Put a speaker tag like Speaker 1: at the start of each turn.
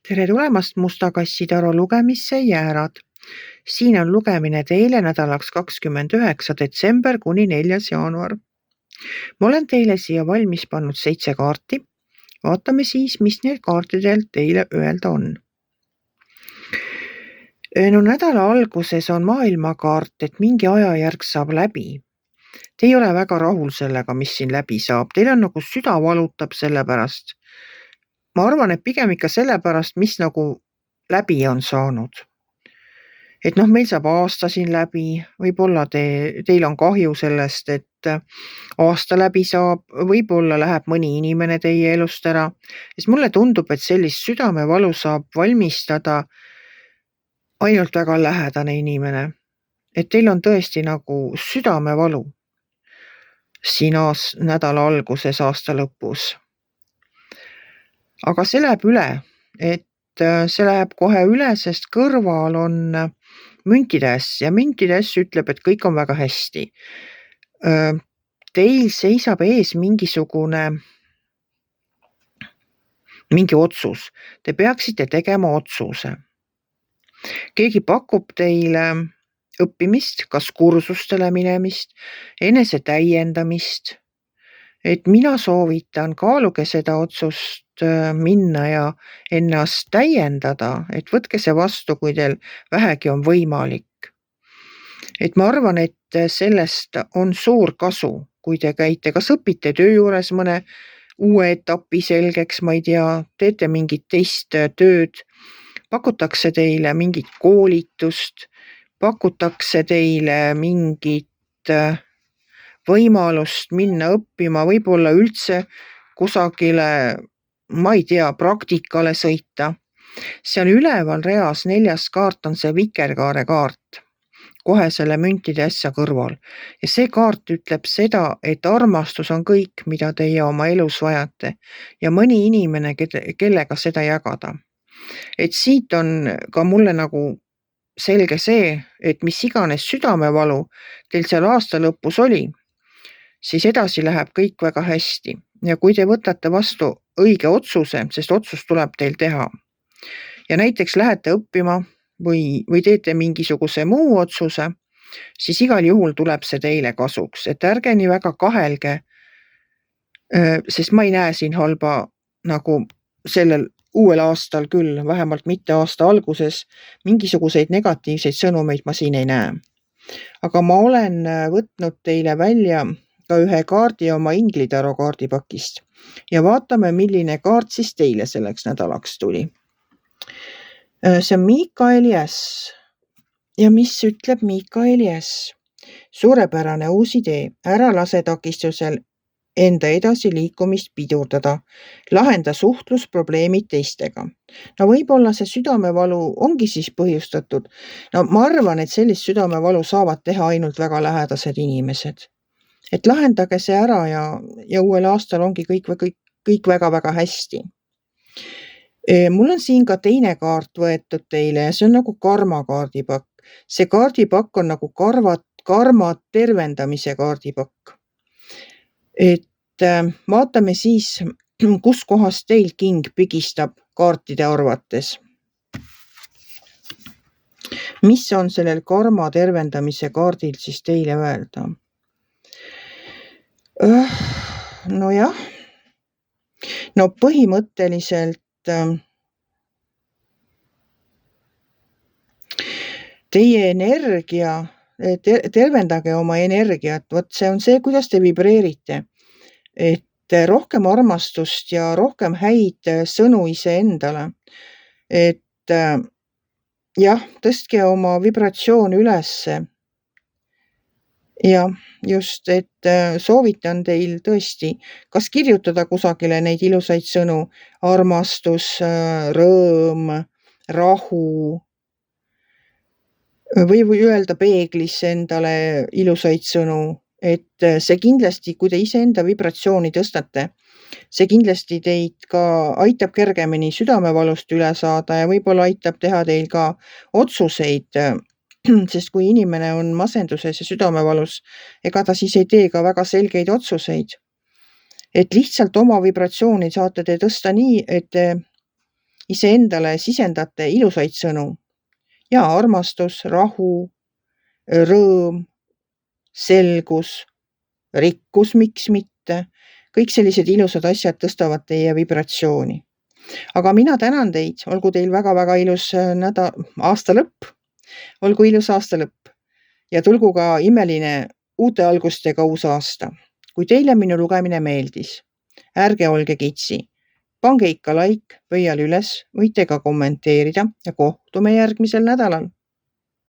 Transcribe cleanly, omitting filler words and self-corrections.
Speaker 1: Tere tulemast Musta kassitaru lugemisse Jäärad. Siin on lugemine teile nädalaks 29. detsember kuni 4. jaanuar. Ma olen teile siia valmis pannud 7 kaarti. Vaatame siis, mis neil kaartidel teile öelda on. No nädala alguses on maailmakaart, et mingi ajajärg saab läbi. Te ei ole väga rahul sellega, mis siin läbi saab. Teil on nagu süda valutab selle pärast. Ma arvan, et pigem ikka selle pärast, mis nagu läbi on saanud. Et meil saab aasta siin läbi, võib-olla teil on kahju sellest, et aasta läbi saab, võib-olla läheb mõni inimene teie elust ära. Sest mulle tundub, et sellist südamevalu saab valmistada ainult väga lähedane inimene. Et teil on tõesti nagu südamevalu siin nädala alguses, aasta lõpus. Aga see läheb üle, et see läheb kohe üle, sest kõrval on müntide äss ja müntide äss ütleb, et kõik on väga hästi. Teil seisab ees mingi otsus. Te peaksite tegema otsuse. Keegi pakub teile õppimist, kas kursustele minemist, enese täiendamist. Et mina soovitan, kaaluge seda otsust minna ja ennast täiendada, et võtke see vastu, kui teil vähegi on võimalik. Et ma arvan, et sellest on suur kasu, kui te käite, kas õpite töö juures mõne uue etapi selgeks, ma ei tea, teete mingit teist tööd, pakutakse teile mingit koolitust, pakutakse teile mingit võimalust minna õppima, võib-olla üldse kusagile, ma ei tea, praktikale sõita. Seal üleval reas 4. kaart on see vikerkaare kaart, kohe selle müntide ässa kõrval. Ja see kaart ütleb seda, et armastus on kõik, mida teie oma elus vajate ja mõni inimene, kellega seda jagada. Et siit on ka mulle nagu selge see, et mis iganes südamevalu teil seal aasta lõpus oli, siis edasi läheb kõik väga hästi. Ja kui te võtate vastu õige otsuse, sest otsus tuleb teil teha, ja näiteks lähete õppima või teete mingisuguse muu otsuse, siis igal juhul tuleb see teile kasuks. Et ärge nii väga kahelge, sest ma ei näe siin halba nagu sellel uuel aastal küll, vähemalt mitte aasta alguses, mingisuguseid negatiivseid sõnumeid ma siin ei näe. Aga ma olen võtnud teile välja ka ühe kaardi oma inglitaro kaardipakist ja vaatame, milline kaart siis teile selleks nädalaks tuli. See on Miikaeli äss. Ja mis ütleb Miikaeli äss? Suurepärane uus idee, ära lase takistusel enda edasiliikumist pidurdada, lahenda suhtlusprobleemid teistega. No võib-olla see südamevalu ongi siis põhjustatud. No ma arvan, et sellist südamevalu saavad teha ainult väga lähedased inimesed. Et lahendage see ära ja uuel aastal ongi kõik väga-väga hästi. Mul on siin ka teine kaart võetud teile ja see on nagu karma kaardipakk. See kaardipakk on nagu karma tervendamise kaardipakk. Et vaatame siis, kus kohas teil king pigistab kaartide arvates. Mis on sellel karma tervendamise kaardil siis teile öelda? Nojah. No põhimõtteliselt teie energia, tervendage oma energiat, vot see on see, kuidas te vibreerite. Et rohkem armastust ja rohkem häid sõnu iseendale. Et jah, tõstke oma vibratsioon ülesse. Ja just, et soovitan teil tõesti, kas kirjutada kusagile neid ilusaid sõnu, armastus, rõõm, rahu, või öelda peeglisse endale ilusaid sõnu, et see kindlasti, kui te iseenda vibratsiooni tõstate, see kindlasti teid ka aitab kergemini südamevalust üle saada ja võib-olla aitab teha teil ka otsuseid, sest kui inimene on masenduses ja südamevalus, ega ta siis ei tee ka väga selgeid otsuseid. Et lihtsalt oma vibratsiooni saate te tõsta nii, et te iseendale sisendate ilusaid sõnu ja armastus, rahu, rõõm, selgus, rikkus, miks mitte. Kõik sellised ilusad asjad tõstavad teie vibratsiooni. Aga mina tänan teid, olgu teil väga-väga ilus aasta lõpp. Olgu ilus aasta lõpp ja tulgu ka imeline uute algustega uus aasta. Kui teile minu lugemine meeldis, ärge olge kitsi. Pange ikka like, pöial üles, võite ka kommenteerida ja kohtume järgmisel nädalal.